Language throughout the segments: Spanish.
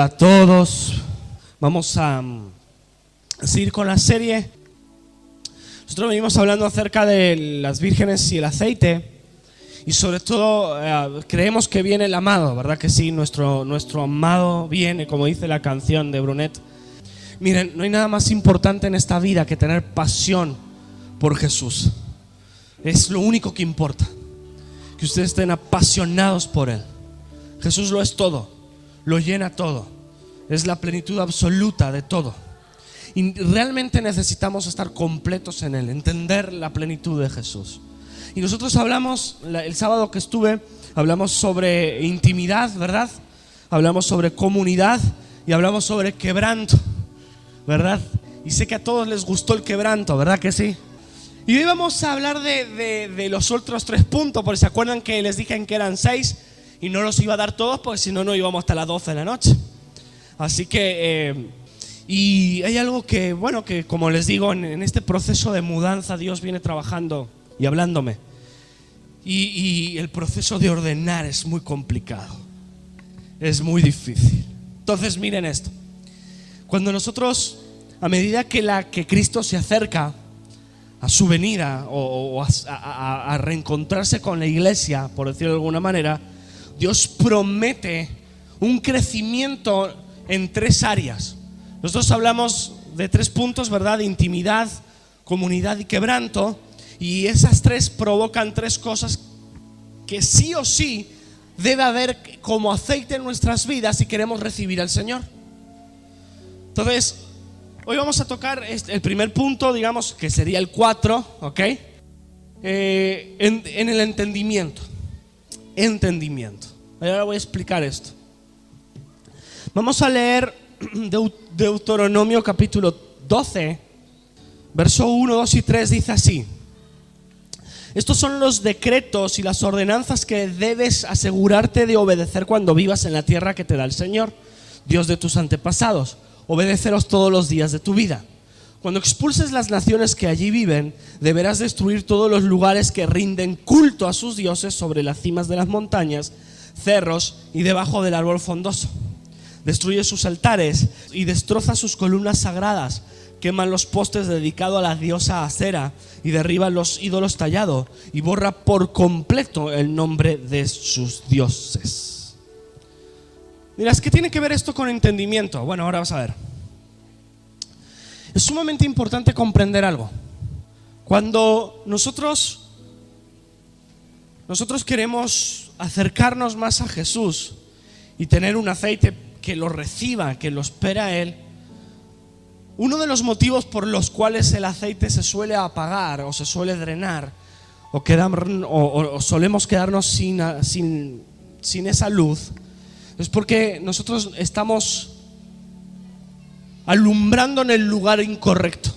Hola a todos. Vamos a seguir con la serie. Nosotros venimos hablando acerca de las vírgenes y el aceite. Y sobre todo creemos que viene el amado, ¿verdad que sí? Nuestro amado viene, como dice la canción de Brunet. Miren, no hay nada más importante en esta vida que tener pasión por Jesús. Es lo único que importa, que ustedes estén apasionados por Él. Jesús lo es todo, lo llena todo, es la plenitud absoluta de todo. Y realmente necesitamos estar completos en Él, entender la plenitud de Jesús. Y nosotros hablamos, el sábado que estuve, hablamos sobre intimidad, ¿verdad? Hablamos sobre comunidad y hablamos sobre quebranto, ¿verdad? Y sé que a todos les gustó el quebranto, ¿verdad que sí? Y hoy vamos a hablar de los otros 3 puntos, porque se acuerdan que les dije que eran 6 y no los iba a dar todos, porque si no, no íbamos hasta las 12 de la noche. Así que, y hay algo que, bueno, que como les digo, en este proceso de mudanza Dios viene trabajando y hablándome. Y el proceso de ordenar es muy complicado, es muy difícil. Entonces miren esto, cuando nosotros, a medida que Cristo se acerca a su venida o a reencontrarse con la iglesia, por decirlo de alguna manera, Dios promete un crecimiento en 3 áreas. Nosotros hablamos de 3 puntos, ¿verdad? De intimidad, comunidad y quebranto. Y esas 3 provocan 3 cosas que sí o sí debe haber como aceite en nuestras vidas si queremos recibir al Señor. Entonces, hoy vamos a tocar el primer punto, digamos que sería el 4, ¿ok? En el entendimiento. Entendimiento. Ahora voy a explicar esto. Vamos a leer Deuteronomio capítulo 12, verso 1, 2 y 3, dice así: estos son los decretos y las ordenanzas que debes asegurarte de obedecer cuando vivas en la tierra que te da el Señor, Dios de tus antepasados. Obedeceros todos los días de tu vida. Cuando expulses las naciones que allí viven, deberás destruir todos los lugares que rinden culto a sus dioses sobre las cimas de las montañas, cerros y debajo del árbol frondoso. Destruye sus altares y destroza sus columnas sagradas. Queman los postes dedicados a la diosa Asera y derriba los ídolos tallados y borra por completo el nombre de sus dioses. Dirás, ¿qué tiene que ver esto con entendimiento? Bueno, ahora vas a ver. Es sumamente importante comprender algo. Cuando nosotros queremos acercarnos más a Jesús y tener un aceite que lo reciba, que lo espera a Él, uno de los motivos por los cuales el aceite se suele apagar o se suele drenar o solemos quedarnos sin esa luz es porque nosotros estamos alumbrando en el lugar incorrecto.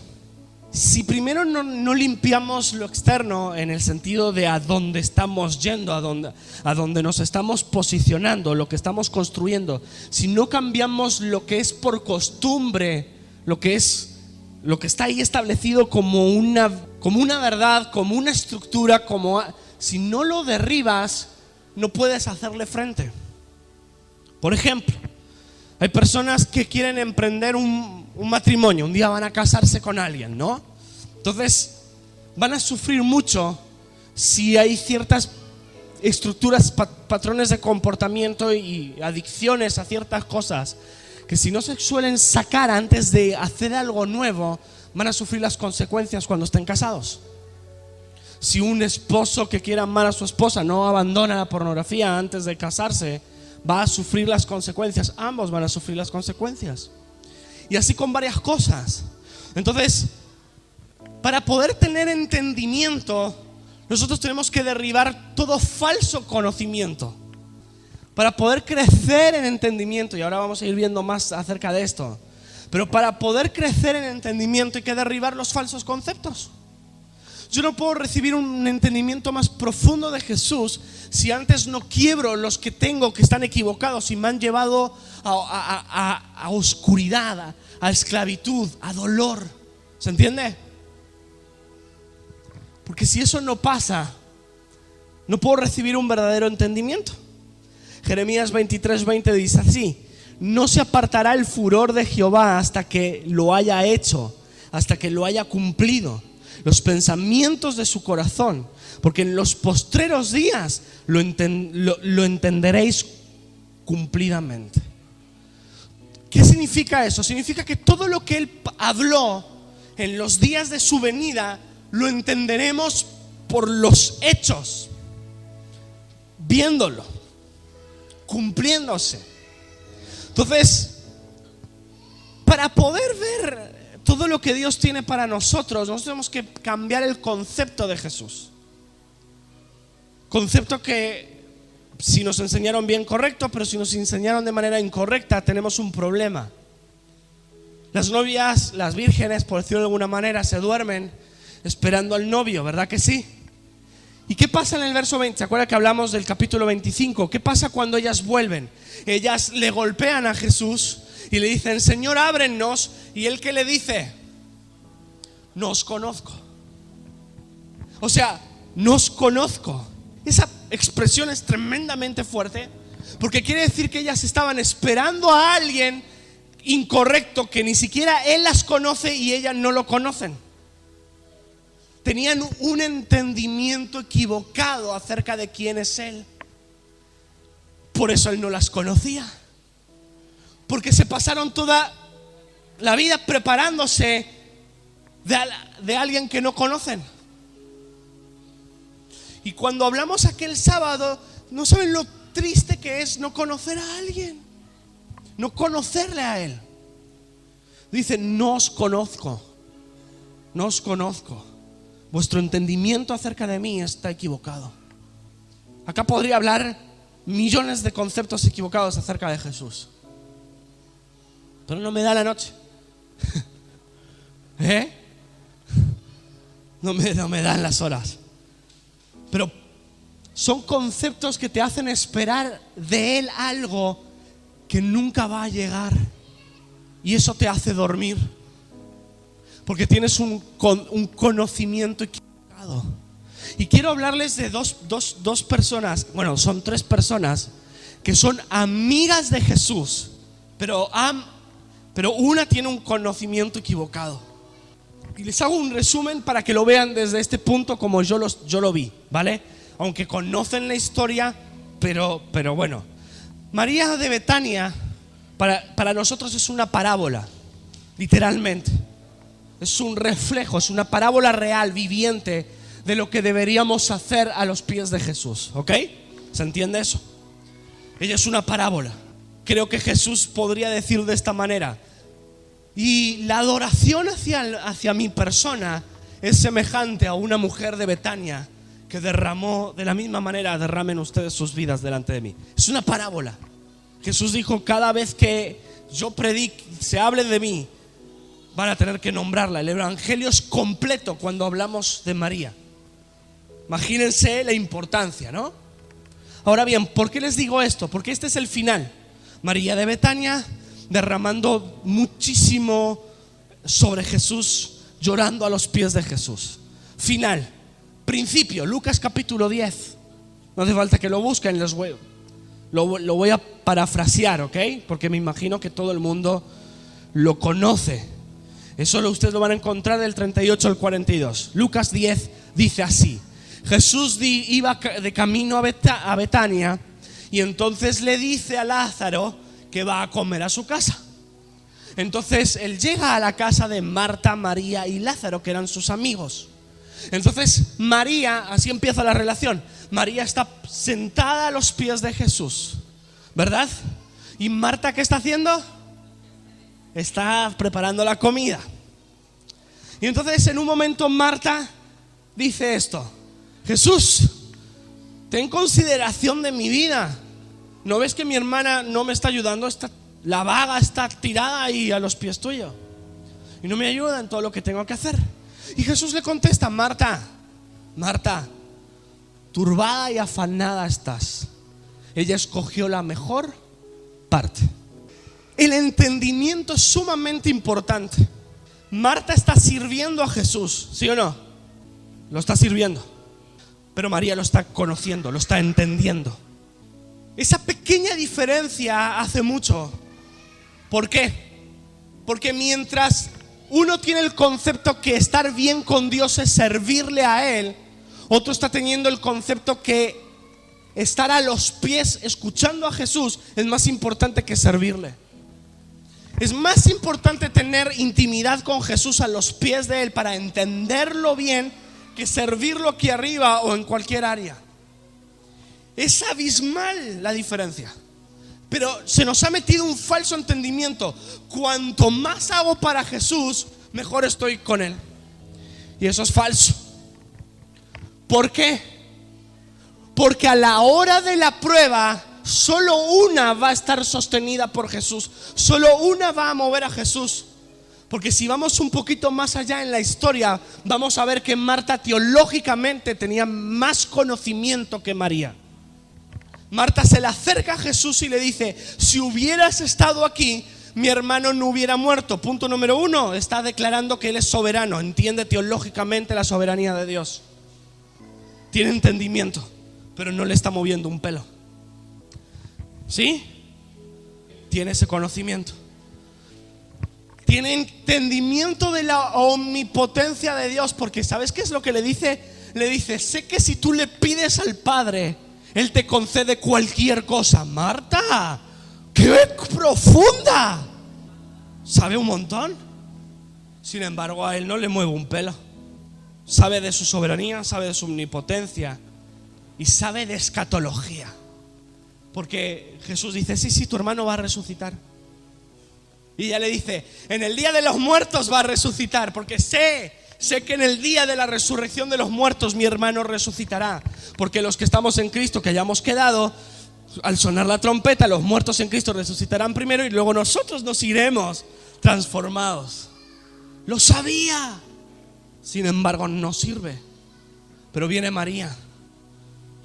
Si primero no limpiamos lo externo en el sentido de a dónde estamos yendo, a dónde nos estamos posicionando, lo que estamos construyendo, si no cambiamos lo que es por costumbre, lo que está ahí establecido como una verdad, como una estructura, si no lo derribas, no puedes hacerle frente. Por ejemplo, hay personas que quieren emprender un matrimonio, un día van a casarse con alguien, ¿no? Entonces van a sufrir mucho si hay ciertas estructuras, patrones de comportamiento y adicciones a ciertas cosas que si no se suelen sacar antes de hacer algo nuevo, van a sufrir las consecuencias cuando estén casados. Si un esposo que quiere amar a su esposa no abandona la pornografía antes de casarse, va a sufrir las consecuencias. Ambos van a sufrir las consecuencias. Y así con varias cosas. Entonces, para poder tener entendimiento, nosotros tenemos que derribar todo falso conocimiento. Para poder crecer en entendimiento, y ahora vamos a ir viendo más acerca de esto, pero para poder crecer en entendimiento hay que derribar los falsos conceptos. Yo no puedo recibir un entendimiento más profundo de Jesús si antes no quiebro los que tengo que están equivocados y me han llevado a oscuridad, a esclavitud, a dolor. ¿Se entiende? Porque si eso no pasa, no puedo recibir un verdadero entendimiento. Jeremías 23:20 dice así: no se apartará el furor de Jehová hasta que lo haya hecho, hasta que lo haya cumplido, los pensamientos de su corazón, porque en los postreros días lo entenderéis cumplidamente. ¿Qué significa eso? Significa que todo lo que Él habló en los días de su venida lo entenderemos por los hechos, viéndolo, cumpliéndose. Entonces, para poder ver todo lo que Dios tiene para nosotros tenemos que cambiar el concepto de Jesús. Concepto que si nos enseñaron bien correcto, pero si nos enseñaron de manera incorrecta, tenemos un problema. Las novias, las vírgenes, por decirlo de alguna manera, se duermen esperando al novio, ¿verdad que sí? ¿Y qué pasa en el verso 20? ¿Se acuerdan que hablamos del capítulo 25? ¿Qué pasa cuando ellas vuelven? Ellas le golpean a Jesús y le dicen: Señor, ábrenos. ¿Y él qué le dice? No os conozco. O sea, no os conozco. Esa expresión es tremendamente fuerte, porque quiere decir que ellas estaban esperando a alguien incorrecto, que ni siquiera él las conoce y ellas no lo conocen. Tenían un entendimiento equivocado acerca de quién es él. Por eso él no las conocía, porque se pasaron toda la vida preparándose de alguien que no conocen. Y cuando hablamos aquel sábado, no saben lo triste que es no conocer a alguien, no conocerle a él. Dice: no os conozco, no os conozco. Vuestro entendimiento acerca de mí está equivocado. Acá podría hablar millones de conceptos equivocados acerca de Jesús, pero no me da la noche. No me dan las horas. Pero son conceptos que te hacen esperar de él algo que nunca va a llegar, y eso te hace dormir, porque tienes un conocimiento equivocado. Y quiero hablarles de dos personas, bueno, son tres personas que son amigas de Jesús, pero una tiene un conocimiento equivocado. Y les hago un resumen para que lo vean desde este punto como yo lo vi, ¿vale? Aunque conocen la historia, pero bueno. María de Betania para nosotros es una parábola, literalmente. Es un reflejo, es una parábola real, viviente, de lo que deberíamos hacer a los pies de Jesús, ¿ok? ¿Se entiende eso? Ella es una parábola. Creo que Jesús podría decir de esta manera: y la adoración hacia mi persona es semejante a una mujer de Betania que derramó, de la misma manera derramen ustedes sus vidas delante de mí. Es una parábola. Jesús dijo: cada vez que yo predique, se hable de mí, van a tener que nombrarla. El evangelio es completo cuando hablamos de María. Imagínense la importancia, ¿no? Ahora bien, ¿por qué les digo esto? Porque este es el final. María de Betania derramando muchísimo sobre Jesús, llorando a los pies de Jesús. Final. Principio, Lucas capítulo 10. No hace falta que lo busquen, lo voy a parafrasear, ¿ok? Porque me imagino que todo el mundo lo conoce. Eso ustedes lo van a encontrar del 38 al 42. Lucas 10 dice así: Jesús iba de camino a Betania, y entonces le dice a Lázaro que va a comer a su casa. Entonces él llega a la casa de Marta, María y Lázaro, que eran sus amigos. Entonces María, así empieza la relación. María está sentada a los pies de Jesús, ¿verdad? ¿Y Marta qué está haciendo? Está preparando la comida. Y entonces en un momento Marta dice esto: Jesús, ten consideración de mi vida. ¿No ves que mi hermana no me está ayudando? La vaga está tirada ahí a los pies tuyos y no me ayuda en todo lo que tengo que hacer. Y Jesús le contesta: Marta, Marta, turbada y afanada estás. Ella escogió la mejor parte. El entendimiento es sumamente importante. Marta está sirviendo a Jesús, ¿sí o no? Lo está sirviendo. Pero María lo está conociendo, lo está entendiendo. Esa pequeña diferencia hace mucho ¿Por qué? Porque mientras uno tiene el concepto que estar bien con Dios es servirle a Él, otro está teniendo el concepto que estar a los pies escuchando a Jesús es más importante que servirle. Es más importante tener intimidad con Jesús a los pies de Él para entenderlo bien que servirlo aquí arriba o en cualquier área. Es abismal la diferencia. Pero se nos ha metido un falso entendimiento. Cuanto más hago para Jesús, mejor estoy con Él. Y eso es falso. ¿Por qué? Porque a la hora de la prueba, solo una va a estar sostenida por Jesús. Solo una va a mover a Jesús. Porque si vamos un poquito más allá en la historia, vamos a ver que Marta teológicamente tenía más conocimiento que María. Marta se le acerca a Jesús y le dice: si hubieras estado aquí, mi hermano no hubiera muerto. Punto número 1, está declarando que Él es soberano. Entiende teológicamente la soberanía de Dios. Tiene entendimiento, pero no le está moviendo un pelo. ¿Sí? Tiene ese conocimiento. Tiene entendimiento de la omnipotencia de Dios, porque ¿sabes qué es lo que le dice? Le dice: sé que si tú le pides al Padre, Él te concede cualquier cosa. Marta, ¡qué profunda! Sabe un montón. Sin embargo, a Él no le mueve un pelo. Sabe de su soberanía, sabe de su omnipotencia y sabe de escatología. Porque Jesús dice: sí, tu hermano va a resucitar. Y ella le dice: en el día de los muertos va a resucitar, porque sé que en el día de la resurrección de los muertos mi hermano resucitará. Porque los que estamos en Cristo, que hayamos quedado, al sonar la trompeta, los muertos en Cristo resucitarán primero y luego nosotros nos iremos transformados. Lo sabía. Sin embargo, no sirve. Pero viene María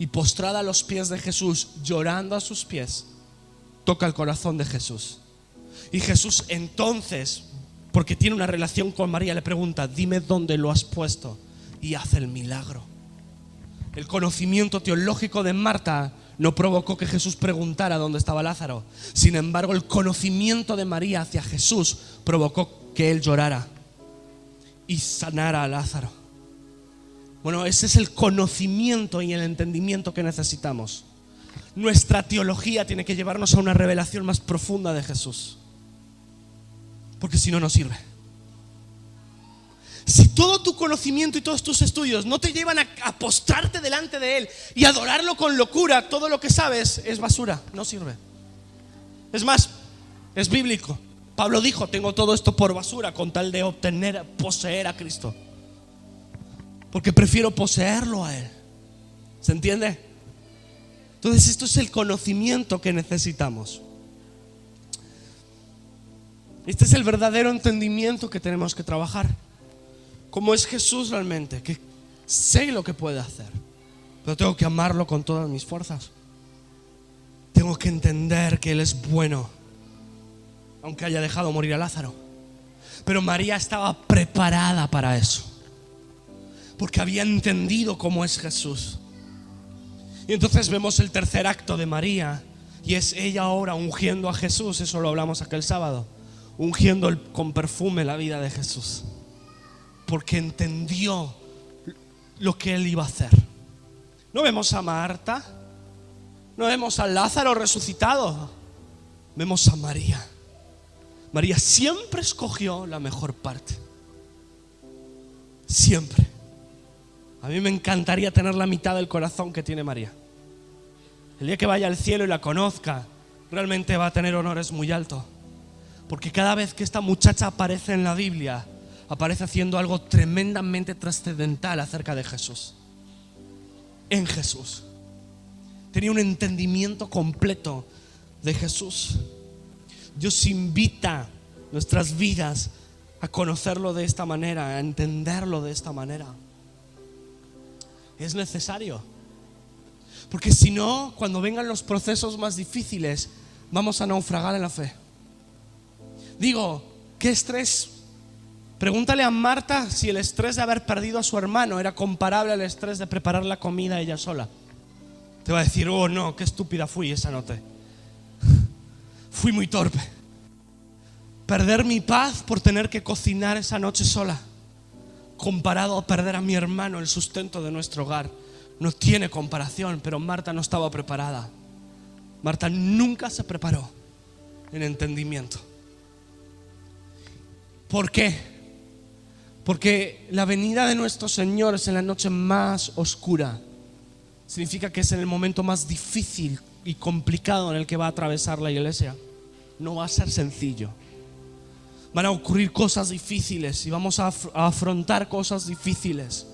y postrada a los pies de Jesús, llorando a sus pies, toca el corazón de Jesús. Y Jesús entonces, porque tiene una relación con María, le pregunta: dime dónde lo has puesto, y hace el milagro. El conocimiento teológico de Marta no provocó que Jesús preguntara dónde estaba Lázaro. Sin embargo, el conocimiento de María hacia Jesús provocó que él llorara y sanara a Lázaro. Bueno, ese es el conocimiento y el entendimiento que necesitamos. Nuestra teología tiene que llevarnos a una revelación más profunda de Jesús, porque si no, no sirve. Si todo tu conocimiento y todos tus estudios no te llevan a postrarte delante de Él y adorarlo con locura, todo lo que sabes es basura, no sirve. Es más, es bíblico. Pablo dijo: tengo todo esto por basura con tal de poseer a Cristo, porque prefiero poseerlo a Él. ¿Se entiende? Entonces esto es el conocimiento que necesitamos. Este es el verdadero entendimiento que tenemos que trabajar. ¿Cómo es Jesús realmente? Que sé lo que puede hacer, pero tengo que amarlo con todas mis fuerzas. Tengo que entender que Él es bueno, aunque haya dejado morir a Lázaro. Pero María estaba preparada para eso, porque había entendido cómo es Jesús. Y entonces vemos el tercer acto de María, y es ella ahora ungiendo a Jesús. Eso lo hablamos aquel sábado. Ungiendo con perfume la vida de Jesús, porque entendió lo que Él iba a hacer. No vemos a Marta, no vemos a Lázaro resucitado, vemos a María. María siempre escogió la mejor parte. Siempre. A mí me encantaría tener la mitad del corazón que tiene María. El día que vaya al cielo y la conozca, realmente va a tener honores muy altos. Porque cada vez que esta muchacha aparece en la Biblia, aparece haciendo algo tremendamente trascendental acerca de Jesús. En Jesús. Tenía un entendimiento completo de Jesús. Dios invita nuestras vidas a conocerlo de esta manera, a entenderlo de esta manera. Es necesario. Porque si no, cuando vengan los procesos más difíciles, vamos a naufragar en la fe. Digo, ¿qué estrés? Pregúntale a Marta si el estrés de haber perdido a su hermano era comparable al estrés de preparar la comida ella sola. Te va a decir: oh no, qué estúpida fui esa noche. Fui muy torpe. perder mi paz por tener que cocinar esa noche sola, comparado a perder a mi hermano, el sustento de nuestro hogar. No tiene comparación, pero Marta no estaba preparada. Marta nunca se preparó en entendimiento. ¿Por qué? Porque la venida de nuestro Señor es en la noche más oscura. Significa que es en el momento más difícil y complicado en el que va a atravesar la iglesia. No va a ser sencillo. Van a ocurrir cosas difíciles y vamos a afrontar cosas difíciles.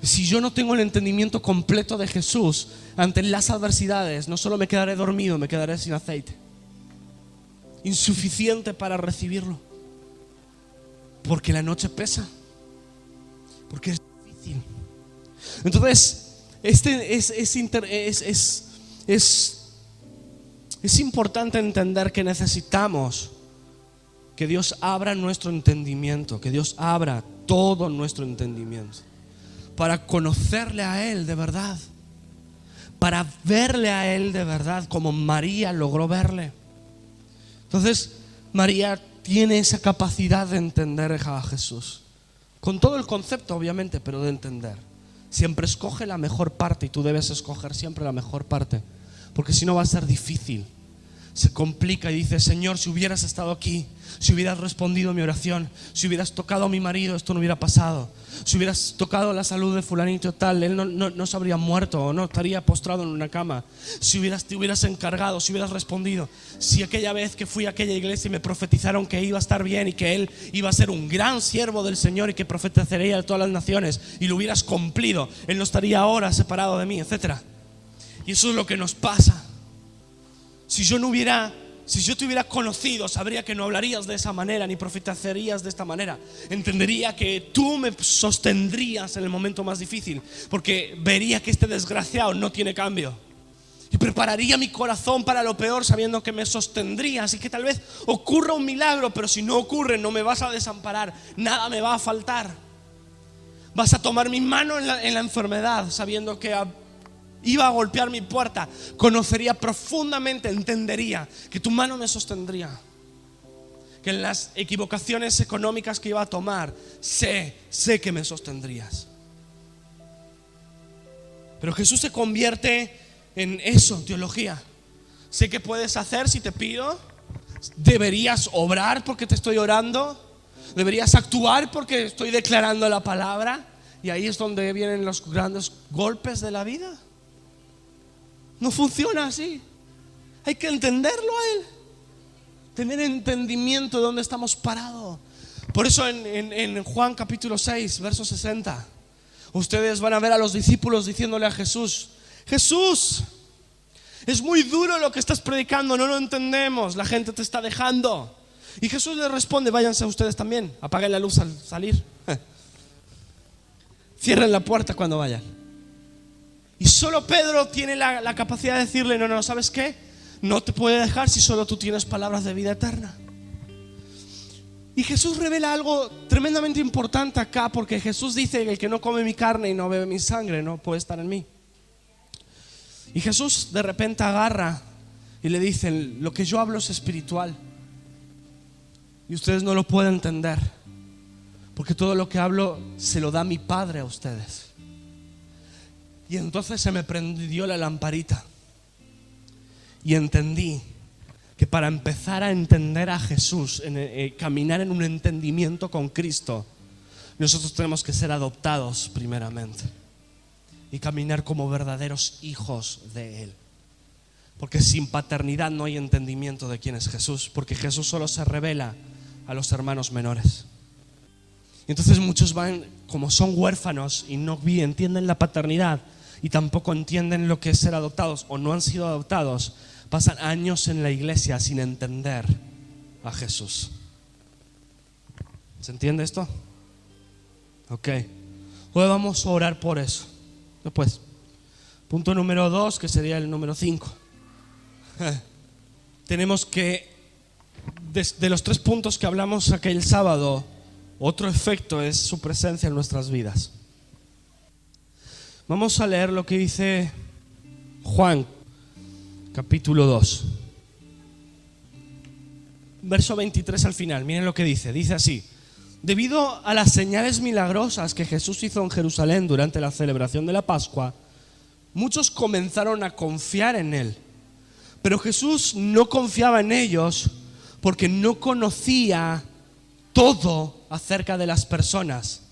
Si yo no tengo el entendimiento completo de Jesús ante las adversidades, no solo me quedaré dormido, me quedaré sin aceite, insuficiente para recibirlo. Porque la noche pesa, porque es difícil. Entonces, es importante entender que necesitamos que Dios abra nuestro entendimiento, que Dios abra todo nuestro entendimiento, para conocerle a Él de verdad, para verle a Él de verdad, como María logró verle. Entonces, María tiene esa capacidad de entender a Jesús, con todo el concepto obviamente, pero de entender. Siempre escoge la mejor parte, y tú debes escoger siempre la mejor parte, porque si no va a ser difícil. Se complica y dice: Señor, si hubieras estado aquí, si hubieras respondido mi oración, si hubieras tocado a mi marido, esto no hubiera pasado. Si hubieras tocado la salud de fulanito tal, él no se habría muerto o no estaría postrado en una cama. Si te hubieras encargado, si hubieras respondido. Si aquella vez que fui a aquella iglesia y me profetizaron que iba a estar bien y que él iba a ser un gran siervo del Señor y que profetizaría a todas las naciones, y lo hubieras cumplido, él no estaría ahora separado de mí, etc. Y eso es lo que nos pasa. Si yo te hubiera conocido, sabría que no hablarías de esa manera, ni profetizarías de esta manera. Entendería que tú me sostendrías en el momento más difícil, porque vería que este desgraciado no tiene cambio. Y prepararía mi corazón para lo peor, sabiendo que me sostendrías y que tal vez ocurra un milagro, pero si no ocurre, no me vas a desamparar, nada me va a faltar. Vas a tomar mi mano en la enfermedad, sabiendo que iba a golpear mi puerta. Conocería profundamente, entendería que tu mano me sostendría, que en las equivocaciones económicas que iba a tomar, sé que me sostendrías. Pero Jesús se convierte en eso, en teología. Sé que puedes hacer si te pido. Deberías obrar porque te estoy orando. Deberías actuar porque estoy declarando la palabra. Y ahí es donde vienen los grandes golpes de la vida. No funciona así. Hay que entenderlo a Él, tener entendimiento de dónde estamos parados. Por eso en Juan capítulo 6, verso 60, ustedes van a ver a los discípulos diciéndole a Jesús: Jesús, es muy duro lo que estás predicando, no lo entendemos, la gente te está dejando. Y Jesús les responde: váyanse ustedes también, apaguen la luz al salir, cierren la puerta cuando vayan. Y solo Pedro tiene la capacidad de decirle: no, ¿sabes qué? No te puede dejar si solo tú tienes palabras de vida eterna. Y Jesús revela algo tremendamente importante acá, porque Jesús dice que el que no come mi carne y no bebe mi sangre no puede estar en mí. Y Jesús de repente agarra y le dice: lo que yo hablo es espiritual y ustedes no lo pueden entender, porque todo lo que hablo se lo da mi Padre a ustedes. Y entonces se me prendió la lamparita y entendí que para empezar a entender a Jesús, caminar en un entendimiento con Cristo, nosotros tenemos que ser adoptados primeramente y caminar como verdaderos hijos de Él. Porque sin paternidad no hay entendimiento de quién es Jesús, porque Jesús solo se revela a los hermanos menores. Y entonces muchos van, como son huérfanos y no entienden la paternidad, y tampoco entienden lo que es ser adoptados o no han sido adoptados, pasan años en la iglesia sin entender a Jesús. ¿Se entiende esto? Ok. Hoy vamos a orar por eso. Después, punto número 2, que sería el número 5. Tenemos que, de los 3 puntos que hablamos aquel sábado, otro efecto es su presencia en nuestras vidas. Vamos a leer lo que dice Juan, capítulo 2. verso 23 al final, miren lo que dice. Dice así: debido a las señales milagrosas que Jesús hizo en Jerusalén durante la celebración de la Pascua, muchos comenzaron a confiar en él. Pero Jesús no confiaba en ellos porque no conocía todo acerca de las personas.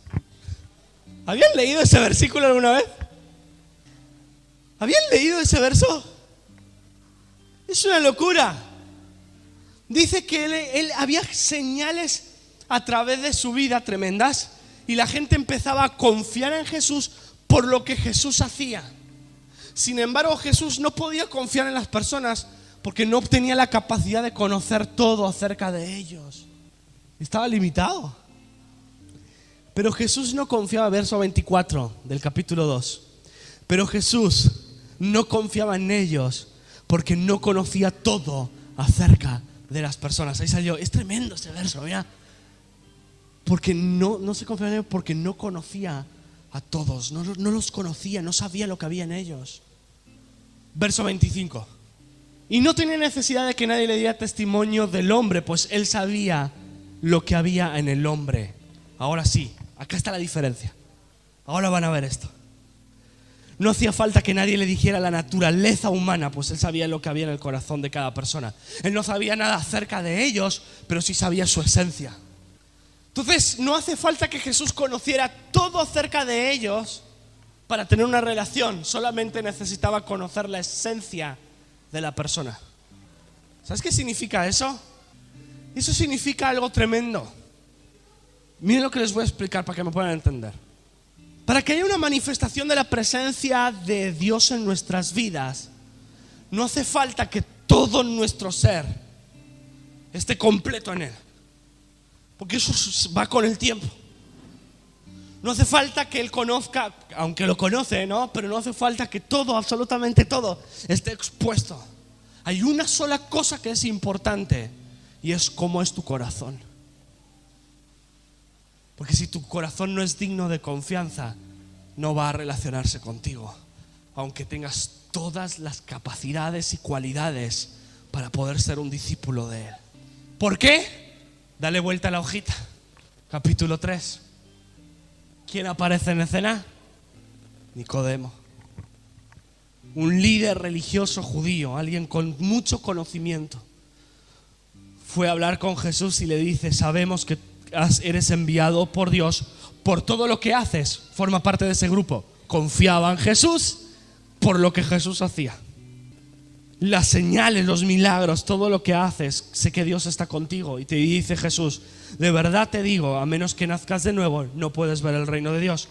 ¿Habían leído ese versículo alguna vez? ¿Habían leído ese verso? Es una locura. Dice que él había señales a través de su vida tremendas y la gente empezaba a confiar en Jesús por lo que Jesús hacía. Sin embargo, Jesús no podía confiar en las personas porque no tenía la capacidad de conocer todo acerca de ellos. Estaba limitado. Pero Jesús no confiaba, verso 24 del capítulo 2. Pero Jesús no confiaba en ellos porque no conocía todo acerca de las personas. Ahí salió, es tremendo ese verso, mira. Porque no se confiaba en ellos porque no conocía a todos, no los conocía, no sabía lo que había en ellos. Verso 25. Y no tenía necesidad de que nadie le diera testimonio del hombre, pues él sabía lo que había en el hombre. Ahora sí, acá está la diferencia. Ahora van a ver esto. No hacía falta que nadie le dijera la naturaleza humana, pues él sabía lo que había en el corazón de cada persona. Él no sabía nada acerca de ellos, pero sí sabía su esencia. Entonces no hace falta que Jesús conociera todo acerca de ellos para tener una relación. Solamente necesitaba conocer la esencia de la persona. ¿Sabes qué significa eso? Eso significa algo tremendo. Miren lo que les voy a explicar para que me puedan entender. Para que haya una manifestación de la presencia de Dios en nuestras vidas, no hace falta que todo nuestro ser esté completo en Él, porque eso va con el tiempo. No hace falta que Él conozca, aunque lo conoce, ¿no? Pero no hace falta que todo, absolutamente todo, esté expuesto. Hay una sola cosa que es importante y es cómo es tu corazón. Porque si tu corazón no es digno de confianza, no va a relacionarse contigo, aunque tengas todas las capacidades y cualidades para poder ser un discípulo de Él. ¿Por qué? Dale vuelta a la hojita. Capítulo 3. ¿Quién aparece en escena? Nicodemo. Un líder religioso judío, alguien con mucho conocimiento. Fue a hablar con Jesús y le dice: sabemos que eres enviado por Dios por todo lo que haces. Forma parte de ese grupo. Confiaba en Jesús por lo que Jesús hacía. Las señales, los milagros, todo lo que haces, sé que Dios está contigo. Y te dice Jesús: de verdad te digo, a menos que nazcas de nuevo, no puedes ver el reino de Dios.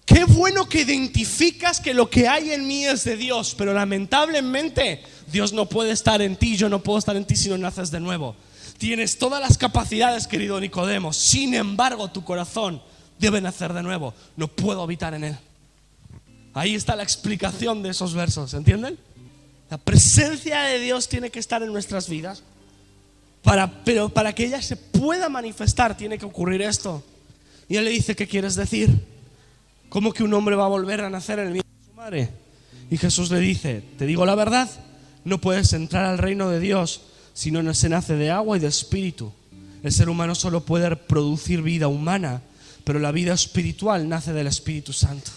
Qué bueno que identificas que lo que hay en mí es de Dios, pero lamentablemente Dios no puede estar en ti, yo no puedo estar en ti si no naces de nuevo. Tienes todas las capacidades, querido Nicodemo, sin embargo tu corazón debe nacer de nuevo. No puedo habitar en él. Ahí está la explicación de esos versos, ¿entienden? La presencia de Dios tiene que estar en nuestras vidas, pero para que ella se pueda manifestar tiene que ocurrir esto. Y él le dice: ¿qué quieres decir? ¿Cómo que un hombre va a volver a nacer en el vientre de su madre? Y Jesús le dice: te digo la verdad, no puedes entrar al reino de Dios si no se nace de agua y de espíritu. El ser humano solo puede producir vida humana, pero la vida espiritual nace del Espíritu Santo.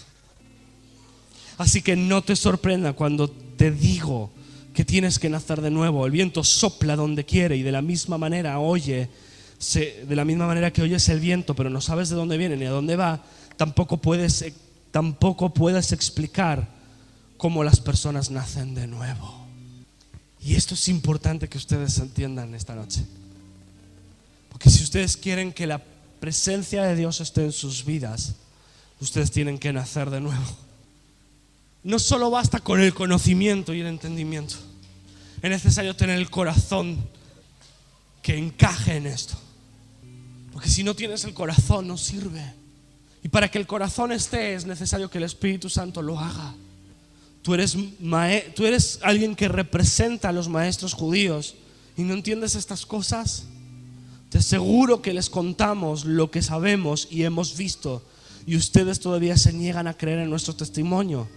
Así que no te sorprenda cuando te digo que tienes que nacer de nuevo. El viento sopla donde quiere y de la misma manera que oyes el viento, pero no sabes de dónde viene ni a dónde va, tampoco puedes explicar cómo las personas nacen de nuevo. Y esto es importante que ustedes entiendan esta noche. Porque si ustedes quieren que la presencia de Dios esté en sus vidas, ustedes tienen que nacer de nuevo. No solo basta con el conocimiento y el entendimiento. Es necesario tener el corazón que encaje en esto. Porque si no tienes el corazón, no sirve. Y para que el corazón esté, es necesario que el Espíritu Santo lo haga. Tú eres alguien que representa a los maestros judíos y no entiendes estas cosas. Te aseguro que les contamos lo que sabemos y hemos visto y ustedes todavía se niegan a creer en nuestro testimonio.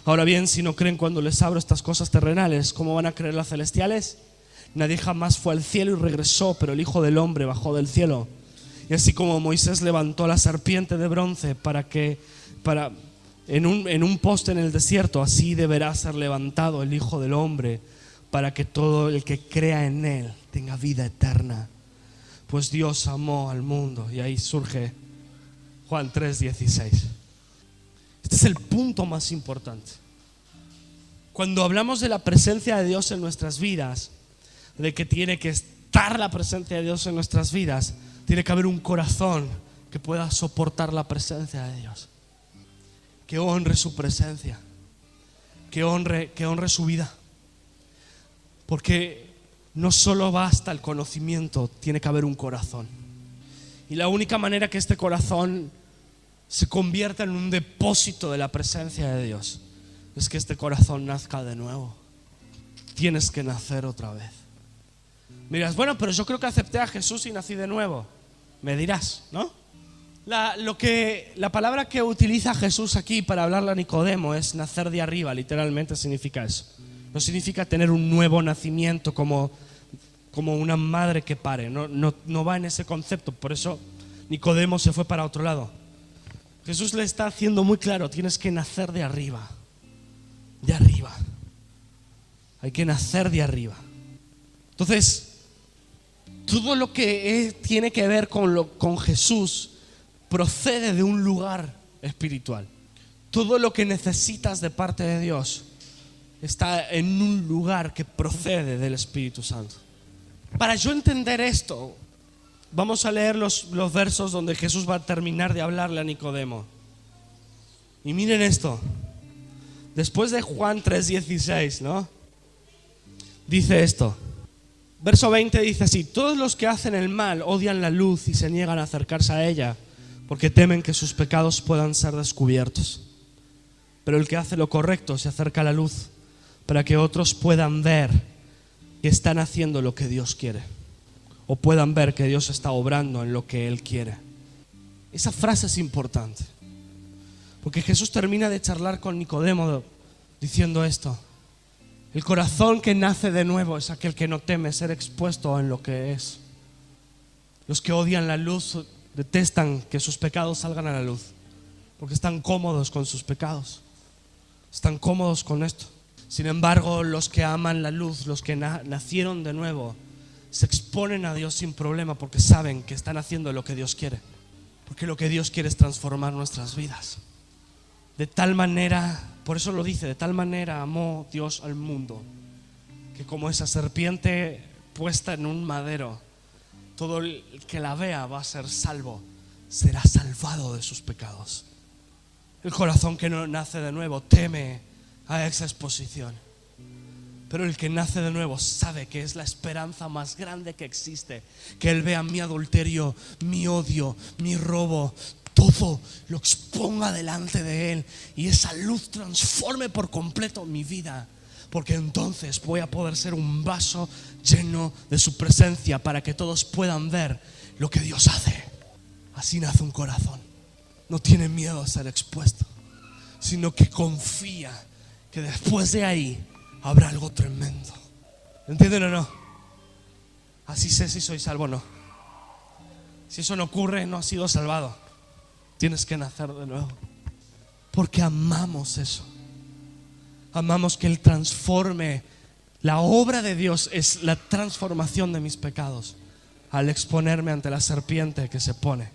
Ahora bien, si no creen cuando les hablo estas cosas terrenales, ¿cómo van a creer las celestiales? Nadie jamás fue al cielo y regresó, pero el Hijo del Hombre bajó del cielo. Y así como Moisés levantó la serpiente de bronce en un poste en el desierto, así deberá ser levantado el Hijo del Hombre, para que todo el que crea en él tenga vida eterna. Pues Dios amó al mundo. Y ahí surge Juan 3:16. Este es el punto más importante. Cuando hablamos de la presencia de Dios en nuestras vidas, de que tiene que estar la presencia de Dios en nuestras vidas, tiene que haber un corazón que pueda soportar la presencia de Dios, que honre su presencia, que honre su vida. Porque no solo basta el conocimiento, tiene que haber un corazón. Y la única manera que este corazón se convierta en un depósito de la presencia de Dios es que este corazón nazca de nuevo. Tienes que nacer otra vez. Miras, bueno, pero yo creo que acepté a Jesús y nací de nuevo. Me dirás, ¿no? La palabra que utiliza Jesús aquí para hablarle a Nicodemo es nacer de arriba, literalmente significa eso. No significa tener un nuevo nacimiento como una madre que pare, no va en ese concepto. Por eso Nicodemo se fue para otro lado. Jesús le está haciendo muy claro, tienes que nacer de arriba. De arriba. Hay que nacer de arriba. Entonces, todo lo que tiene que ver con Jesús procede de un lugar espiritual. Todo lo que necesitas de parte de Dios está en un lugar que procede del Espíritu Santo. Para yo entender esto, vamos a leer los versos donde Jesús va a terminar de hablarle a Nicodemo. Y miren esto. Después de Juan 3:16, ¿no? Dice esto. Verso 20 dice así: todos los que hacen el mal odian la luz y se niegan a acercarse a ella, porque temen que sus pecados puedan ser descubiertos. Pero el que hace lo correcto se acerca a la luz, para que otros puedan ver que están haciendo lo que Dios quiere, o puedan ver que Dios está obrando en lo que Él quiere. Esa frase es importante, porque Jesús termina de charlar con Nicodemo diciendo esto: el corazón que nace de nuevo es aquel que no teme ser expuesto en lo que es. Los que odian la luz detestan que sus pecados salgan a la luz, porque están cómodos con sus pecados, están cómodos con esto. Sin embargo, los que aman la luz, los que nacieron de nuevo, se exponen a Dios sin problema, porque saben que están haciendo lo que Dios quiere, porque lo que Dios quiere es transformar nuestras vidas. De tal manera, por eso lo dice, de tal manera amó Dios al mundo, que como esa serpiente puesta en un madero, todo el que la vea va a ser salvo, será salvado de sus pecados. El corazón que no nace de nuevo teme a esa exposición, pero el que nace de nuevo sabe que es la esperanza más grande que existe, que Él vea mi adulterio, mi odio, mi robo, todo lo exponga delante de Él, y esa luz transforme por completo mi vida, porque entonces voy a poder ser un vaso lleno de su presencia, para que todos puedan ver lo que Dios hace. Así nace un corazón. No tiene miedo a ser expuesto, sino que confía que después de ahí habrá algo tremendo. ¿Entienden o no? Así sé si soy salvo o no. Si eso no ocurre, no has sido salvado. Tienes que nacer de nuevo, porque amamos eso. Amamos que Él transforme. La obra de Dios es la transformación de mis pecados al exponerme ante la serpiente que se pone.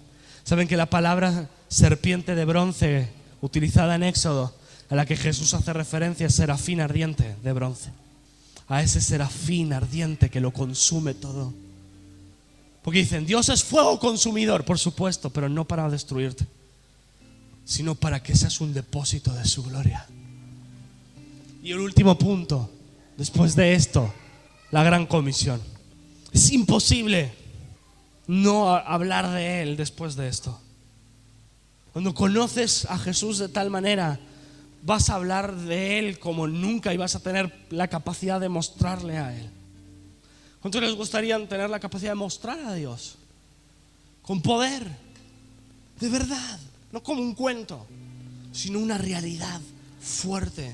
Saben que la palabra serpiente de bronce utilizada en Éxodo, a la que Jesús hace referencia, es serafín ardiente de bronce. A ese serafín ardiente que lo consume todo. Porque dicen, Dios es fuego consumidor, por supuesto, pero no para destruirte, sino para que seas un depósito de su gloria. Y el último punto, después de esto, la gran comisión. Es imposible no hablar de Él después de esto. Cuando conoces a Jesús de tal manera, vas a hablar de Él como nunca y vas a tener la capacidad de mostrarle a Él. ¿Cuántos les gustaría tener la capacidad de mostrar a Dios? Con poder, de verdad, no como un cuento, sino una realidad fuerte.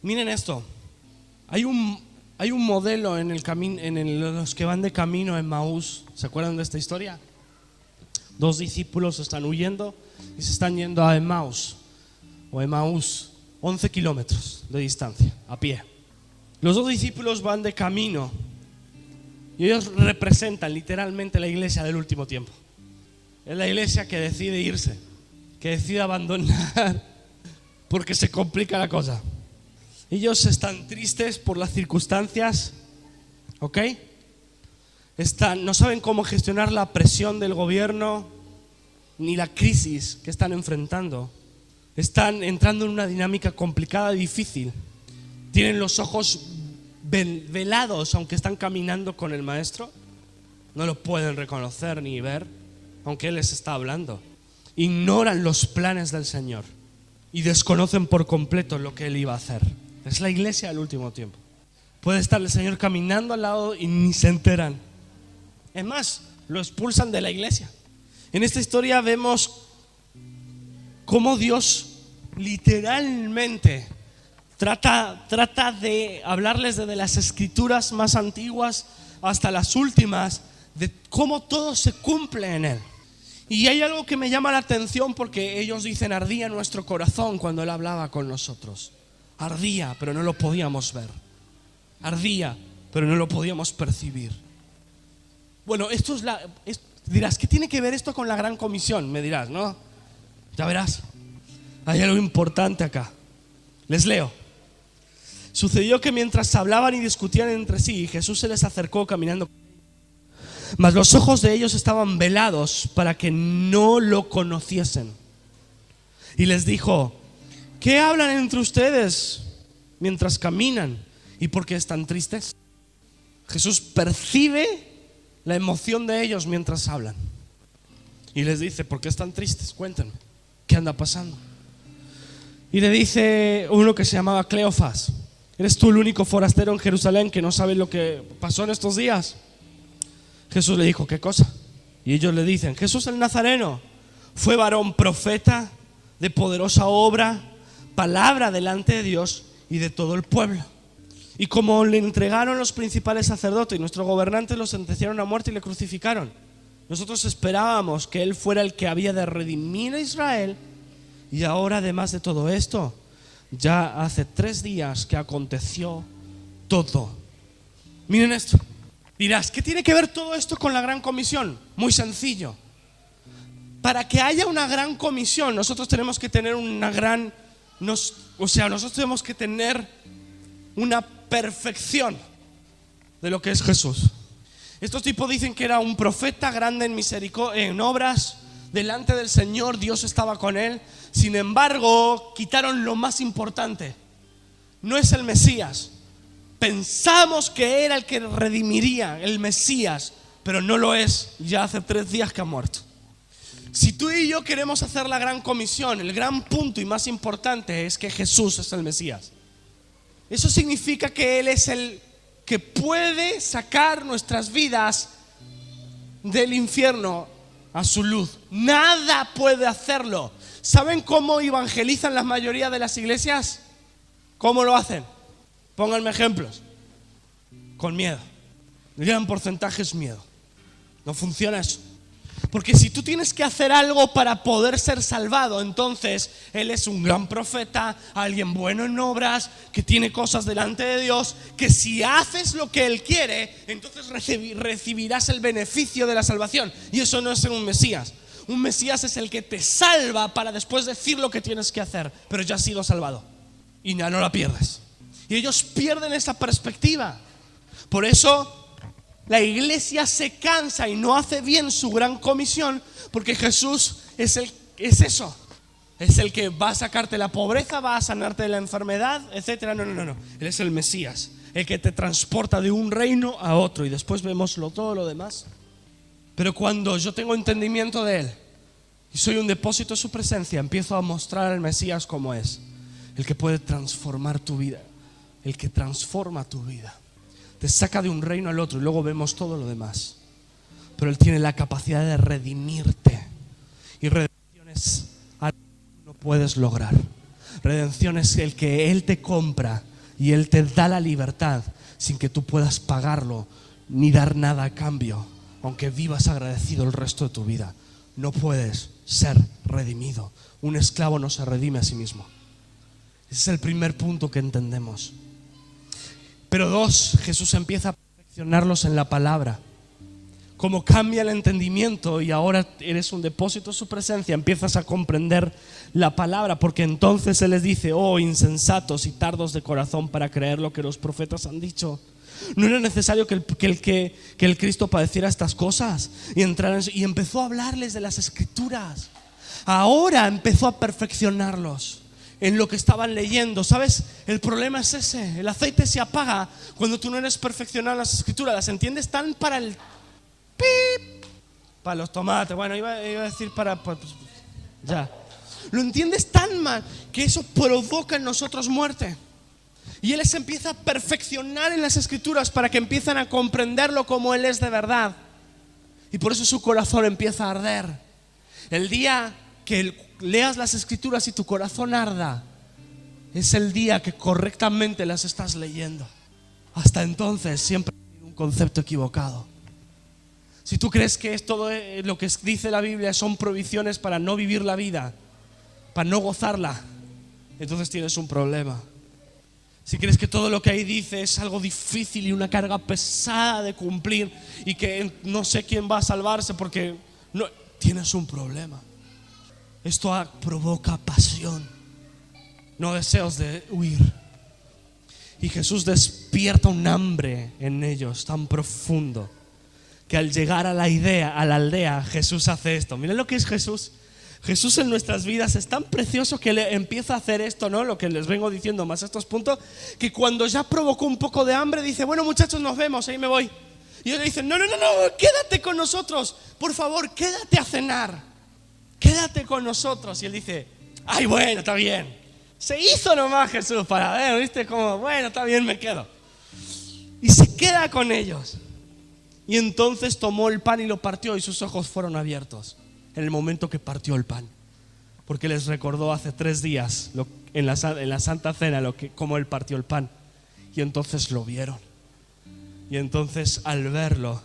Miren esto, hay un Hay un modelo en los que van de camino en Maús. ¿Se acuerdan de esta historia? 2 discípulos están huyendo y se están yendo a Emaús, 11 kilómetros de distancia, a pie. Los 2 discípulos van de camino y ellos representan literalmente la iglesia del último tiempo. Es la iglesia que decide irse, que decide abandonar porque se complica la cosa. Ellos están tristes por las circunstancias, ¿ok? No saben cómo gestionar la presión del gobierno ni la crisis que están enfrentando. Están entrando en una dinámica complicada y difícil. Tienen los ojos velados, aunque están caminando con el maestro. No lo pueden reconocer ni ver, aunque él les está hablando. Ignoran los planes del Señor y desconocen por completo lo que él iba a hacer. Es la iglesia del último tiempo. Puede estar el Señor caminando al lado y ni se enteran. Es más, lo expulsan de la iglesia. En esta historia vemos cómo Dios literalmente trata de hablarles desde las escrituras más antiguas hasta las últimas, de cómo todo se cumple en Él. Y hay algo que me llama la atención porque ellos dicen: ardía nuestro corazón cuando Él hablaba con nosotros. Ardía, pero no lo podíamos ver. Ardía, pero no lo podíamos percibir. Bueno, dirás, ¿qué tiene que ver esto con la gran comisión? Me dirás, ¿no? Ya verás, hay algo importante acá. Les leo. Sucedió que mientras hablaban y discutían entre sí, Jesús se les acercó caminando. Mas los ojos de ellos estaban velados para que no lo conociesen. Y les dijo: ¿qué hablan entre ustedes mientras caminan? ¿Y por qué están tristes? Jesús percibe la emoción de ellos mientras hablan. Y les dice: ¿por qué están tristes? Cuéntenme, ¿qué anda pasando? Y le dice uno que se llamaba Cleofas: ¿eres tú el único forastero en Jerusalén que no sabe lo que pasó en estos días? Jesús le dijo: ¿qué cosa? Y ellos le dicen: Jesús el Nazareno fue varón profeta, de poderosa obra, palabra delante de Dios y de todo el pueblo. Y como le entregaron los principales sacerdotes y nuestros gobernantes, lo sentenciaron a muerte y le crucificaron. Nosotros esperábamos que Él fuera el que había de redimir a Israel. Y ahora, además de todo esto, ya hace 3 días que aconteció todo. Miren esto. Dirás, ¿qué tiene que ver todo esto con la gran comisión? Muy sencillo. Para que haya una gran comisión, nosotros tenemos que tener nosotros tenemos que tener una perfección de lo que es Jesús. Estos tipos dicen que era un profeta grande en obras, delante del Señor, Dios estaba con él. Sin embargo, quitaron lo más importante. No es el Mesías. Pensamos que era el que redimiría, el Mesías, pero no lo es. Ya hace 3 días que ha muerto. Si tú y yo queremos hacer la gran comisión, el gran punto y más importante es que Jesús es el Mesías. Eso significa que Él es el que puede sacar nuestras vidas del infierno a su luz. Nada puede hacerlo. ¿Saben cómo evangelizan la mayoría de las iglesias? ¿Cómo lo hacen? Pónganme ejemplos. Con miedo. El gran porcentaje es miedo. No funciona eso. Porque si tú tienes que hacer algo para poder ser salvado, entonces Él es un gran profeta, alguien bueno en obras, que tiene cosas delante de Dios, que si haces lo que Él quiere, entonces recibirás el beneficio de la salvación. Y eso no es ser un Mesías. Un Mesías es el que te salva para después decir lo que tienes que hacer, pero ya has sido salvado y ya no la pierdes. Y ellos pierden esa perspectiva. Por eso la iglesia se cansa y no hace bien su gran comisión, porque Jesús es eso. Es el que va a sacarte la pobreza, va a sanarte de la enfermedad, etcétera. No. Él es el Mesías, el que te transporta de un reino a otro. Y después vemos todo lo demás. Pero cuando yo tengo entendimiento de Él y soy un depósito de su presencia, empiezo a mostrar al Mesías como es. El que puede transformar tu vida, el que transforma tu vida. Te saca de un reino al otro y luego vemos todo lo demás. Pero Él tiene la capacidad de redimirte. Y redención es algo que no puedes lograr. Redención es el que Él te compra y Él te da la libertad sin que tú puedas pagarlo ni dar nada a cambio, aunque vivas agradecido el resto de tu vida. No puedes ser redimido. Un esclavo no se redime a sí mismo. Ese es el primer punto que entendemos. Pero dos, Jesús empieza a perfeccionarlos en la palabra. Como cambia el entendimiento y ahora eres un depósito de su presencia, empiezas a comprender la palabra, porque entonces Él les dice: oh, insensatos y tardos de corazón para creer lo que los profetas han dicho. No era necesario que el Cristo padeciera estas cosas y empezó a hablarles de las Escrituras. Ahora empezó a perfeccionarlos en lo que estaban leyendo. ¿Sabes? El problema es ese: el aceite se apaga cuando tú no eres perfeccionado en las Escrituras. Las entiendes tan para el pip, para los tomates. Bueno, iba a decir pues, ya. Lo entiendes tan mal que eso provoca en nosotros muerte. Y Él les empieza a perfeccionar en las Escrituras para que empiezan a comprenderlo como Él es de verdad. Y por eso su corazón empieza a arder. El día que leas las Escrituras y tu corazón arda, es el día que correctamente las estás leyendo. Hasta entonces siempre hay un concepto equivocado. Si tú crees que es todo lo que dice la Biblia son prohibiciones para no vivir la vida, para no gozarla, entonces tienes un problema. Si crees que todo lo que ahí dice es algo difícil y una carga pesada de cumplir y que no sé quién va a salvarse porque no, tienes un problema. Esto provoca pasión, no deseos de huir. Y Jesús despierta un hambre en ellos tan profundo que al llegar a la aldea, Jesús hace esto. Miren lo que es Jesús. Jesús en nuestras vidas es tan precioso que le empieza a hacer esto, ¿no? Lo que les vengo diciendo más estos puntos, que cuando ya provocó un poco de hambre dice: bueno, muchachos, nos vemos, ahí me voy. Y ellos le dicen: no, quédate con nosotros, por favor, quédate a cenar, quédate con nosotros. Y él dice: ay, bueno, está bien. Se hizo nomás Jesús para ver, ¿viste? Como, bueno, está bien, me quedo. Y se queda con ellos. Y entonces tomó el pan y lo partió y sus ojos fueron abiertos en el momento que partió el pan, porque les recordó hace 3 días en la Santa Cena cómo Él partió el pan. Y entonces lo vieron. Y entonces al verlo,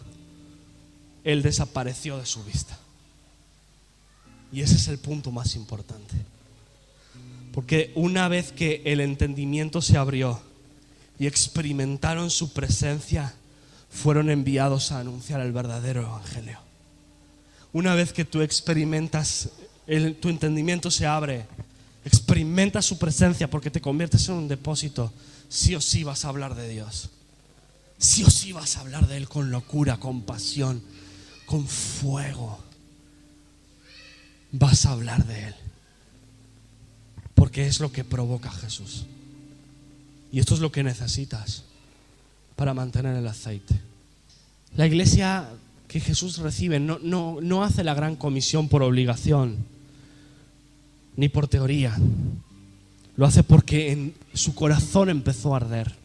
Él desapareció de su vista. Y ese es el punto más importante, porque una vez que el entendimiento se abrió y experimentaron su presencia, fueron enviados a anunciar el verdadero evangelio. Una vez que tú experimentas, tu entendimiento se abre, experimentas su presencia porque te conviertes en un depósito, sí o sí vas a hablar de Dios. Sí o sí vas a hablar de Él con locura, con pasión, con fuego. Vas a hablar de Él, porque es lo que provoca Jesús. Y esto es lo que necesitas para mantener el aceite. La iglesia que Jesús recibe no hace la gran comisión por obligación ni por teoría. Lo hace porque en su corazón empezó a arder.